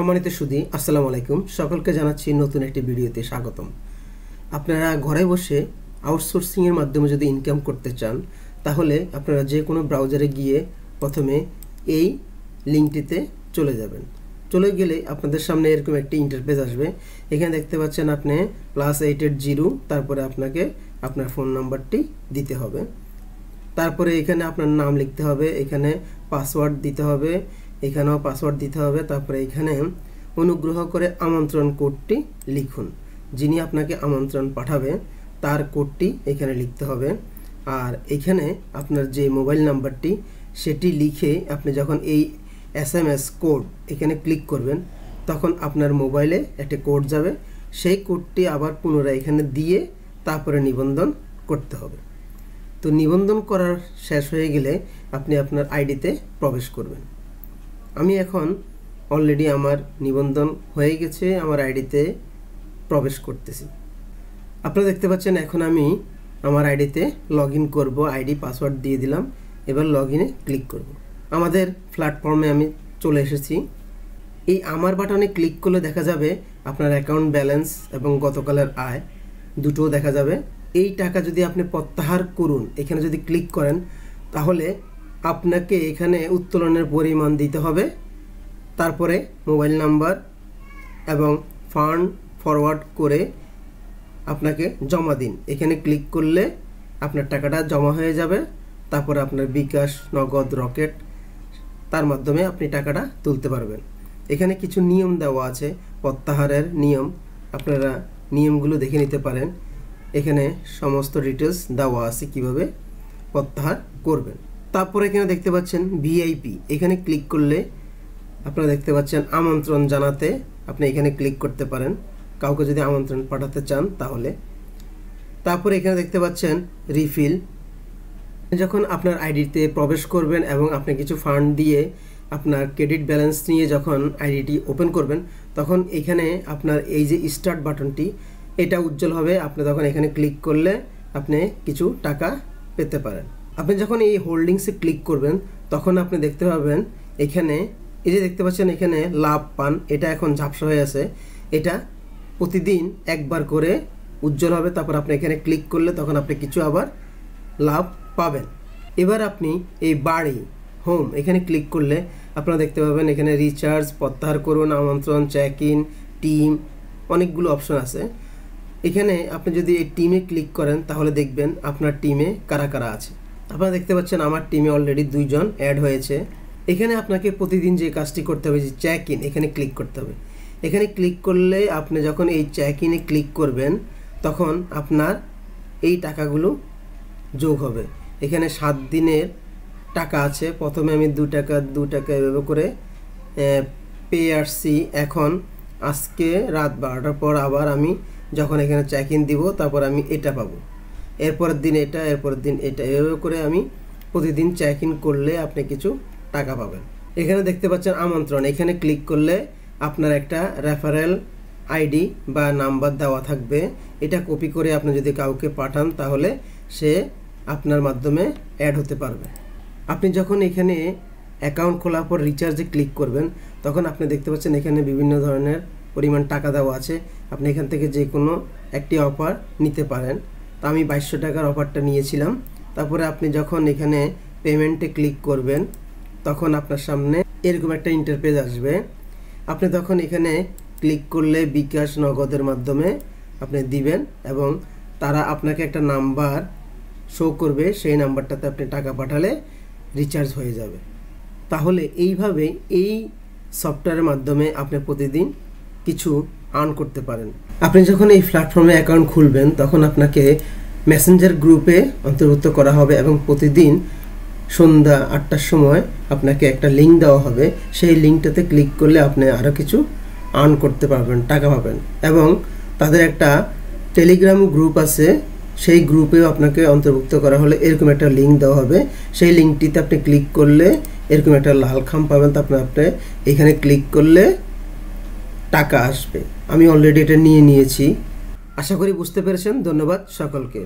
সম্মানিত সুধী, আসসালামু আলাইকুম। সকলকে জানাচ্ছি নতুন একটি ভিডিওতে স্বাগতম। আপনারা ঘরে বসে আউটসোর্সিংয়ের মাধ্যমে যদি ইনকাম করতে চান, তাহলে আপনারা যে কোনো ব্রাউজারে গিয়ে প্রথমে এই লিঙ্কটিতে চলে যাবেন। চলে গেলে আপনাদের সামনে এরকম একটি ইন্টারফেস আসবে। এখানে দেখতে পাচ্ছেন আপনি +880, তারপরে আপনাকে আপনার ফোন নাম্বারটি দিতে হবে। তারপরে এখানে আপনার নাম লিখতে হবে, এখানে পাসওয়ার্ড দিতে হবে, এখানেও পাসওয়ার্ড দিতে হবে। তারপরে এখানে অনুগ্রহ করে আমন্ত্রণ কোডটি লিখুন। যিনি আপনাকে আমন্ত্রণ পাঠাবে তার কোডটি এখানে লিখতে হবে। আর এখানে আপনার যে মোবাইল নাম্বারটি সেটি লিখে আপনি যখন এই SMS কোড এখানে ক্লিক করবেন, তখন আপনার মোবাইলে একটা কোড যাবে। সেই কোডটি আবার পুনরায় এখানে দিয়ে তারপরে নিবন্ধন করতে হবে। তো নিবন্ধন করার শেষ হয়ে গেলে আপনি আপনার আইডিতে প্রবেশ করবেন। আমি এখন অলরেডি আমার নিবন্ধন হয়ে গেছে, আমার আইডিতে প্রবেশ করতেছি। আপনারা দেখতে পাচ্ছেন এখন আমি আমার আইডিতে লগ ইন করবো। আইডি পাসওয়ার্ড দিয়ে দিলাম, এবার লগ ইনে ক্লিক করব। আমাদের প্ল্যাটফর্মে আমি চলে এসেছি। এই আমার বাটনে ক্লিক করলে দেখা যাবে আপনার অ্যাকাউন্ট ব্যালেন্স এবং গতকালের আয় দুটোও দেখা যাবে। এই টাকা যদি আপনি প্রত্যাহার করুন, এখানে যদি ক্লিক করেন, তাহলে আপনাকে এখানে উত্তোলনের পরিমাণ দিতে হবে। তারপরে মোবাইল নাম্বার এবং ফান্ড ফরওয়ার্ড করে আপনাকে জমা দিন। এখানে ক্লিক করলে আপনার টাকাটা জমা হয়ে যাবে। তারপরে আপনার বিকাশ, নগদ, রকেট, তার মাধ্যমে আপনি টাকাটা তুলতে পারবেন। এখানে কিছু নিয়ম দেওয়া আছে, প্রত্যাহারের নিয়ম। আপনারা নিয়মগুলো দেখে নিতে পারেন। এখানে সমস্ত ডিটেলস দেওয়া আছে কিভাবে প্রত্যাহার করবেন। তারপরে এখানে দেখতে পাচ্ছেন VIP, এখানে ক্লিক করলে আপনারা দেখতে পাচ্ছেন আমন্ত্রণ জানাতে। আপনি এখানে ক্লিক করতে পারেন কাউকে যদি আমন্ত্রণ পাঠাতে চান তাহলে। তারপরে এখানে দেখতে পাচ্ছেন রিফিল। যখন আপনার আইডিতে প্রবেশ করবেন এবং আপনি কিছু ফান্ড দিয়ে আপনার ক্রেডিট ব্যালেন্স নিয়ে যখন আইডিটি ওপেন করবেন, তখন এখানে আপনার এই যে স্টার্ট বাটনটি এটা উজ্জ্বল হবে। আপনি তখন এখানে ক্লিক করলে আপনি কিছু টাকা পেতে পারেন। আপনি যখন এই হোল্ডিংসে ক্লিক করবেন, তখন আপনি দেখতে পাবেন এখানে এই যে দেখতে পাচ্ছেন এখানে লাভ পান, এটা এখন ঝাপসা হয়ে আছে। এটা প্রতিদিন একবার করে উজ্জ্বল হবে। তারপর আপনি এখানে ক্লিক করলে তখন আপনি কিছু আবার লাভ পাবেন। এবার আপনি এই বাড়ি হোম এখানে ক্লিক করলে আপনারা দেখতে পাবেন এখানে রিচার্জ, প্রত্যাহার করুন, আমন্ত্রণ, চেক ইন, টিম, অনেকগুলো অপশন আছে। এখানে আপনি যদি এই টিমে ক্লিক করেন তাহলে দেখবেন আপনার টিমে কারা কারা আছে। আপনারা দেখতে পাচ্ছেন আমার টিমে অলরেডি 2 জন অ্যাড হয়েছে। এখানে আপনাকে প্রতিদিন যে কাজটি করতে হবে যে চেক ইন, এখানে ক্লিক করতে হবে। এখানে ক্লিক করলে আপনি যখন এই চেক ইনে ক্লিক করবেন, তখন আপনার এই টাকাগুলো যোগ হবে। এখানে 7 দিনের টাকা আছে। প্রথমে আমি 2 টাকা এভাবে করে পেয়ে আসছি। এখন আজকে রাত 12টার পর আবার আমি যখন এখানে চেক ইন দিব, তারপর আমি এটা পাবো, এরপরের দিন এটা, এরপরের দিন এটা, এভাবে করে আমি প্রতিদিন চেক ইন করলে আপনি কিছু টাকা পাবেন। এখানে দেখতে পাচ্ছেন আমন্ত্রণ, এখানে ক্লিক করলে আপনার একটা রেফারেল আইডি বা নাম্বার দেওয়া থাকবে। এটা কপি করে আপনি যদি কাউকে পাঠান তাহলে সে আপনার মাধ্যমে অ্যাড হতে পারবে। আপনি যখন এখানে অ্যাকাউন্ট খোলার পর রিচার্জে ক্লিক করবেন, তখন আপনি দেখতে পাচ্ছেন এখানে বিভিন্ন ধরনের পরিমাণ টাকা দেওয়া আছে। আপনি এখান থেকে যে কোনো একটি অফার নিতে পারেন। তো আমি 2200 টাকার অফারটা নিয়েছিলাম। তারপরে আপনি যখন এখানে পেমেন্টে ক্লিক করবেন, তখন আপনার সামনে এরকম একটা ইন্টারফেস আসবে। আপনি তখন এখানে ক্লিক করলে বিকাশ, নগদের মাধ্যমে আপনি দিবেন এবং তারা আপনাকে একটা নাম্বার শো করবে। সেই নাম্বারটাতে আপনি টাকা পাঠালে রিচার্জ হয়ে যাবে। তাহলে এইভাবে এই সফটওয়্যারের মাধ্যমে আপনি প্রতিদিন কিছু আর্ন করতে পারেন। আপনি যখন এই প্ল্যাটফর্মে অ্যাকাউন্ট খুলবেন, তখন আপনাকে মেসেঞ্জার গ্রুপে অন্তর্ভুক্ত করা হবে এবং প্রতিদিন সন্ধ্যা 8টার সময় আপনাকে একটা লিঙ্ক দেওয়া হবে। সেই লিঙ্কটাতে ক্লিক করলে আপনি আরও কিছু আর্ন করতে পারবেন, টাকা পাবেন। এবং তাদের একটা টেলিগ্রাম গ্রুপ আছে, সেই গ্রুপেও আপনাকে অন্তর্ভুক্ত করা হলে এরকম একটা লিঙ্ক দেওয়া হবে। সেই লিঙ্কটিতে আপনি ক্লিক করলে এরকম একটা লাল খাম পাবেন। তো আপনি এখানে ক্লিক করলে টাকা আসবে। আমি অলরেডি এটা নিয়েছি। আশা করি বুঝতে পেরেছেন। ধন্যবাদ সকলকে।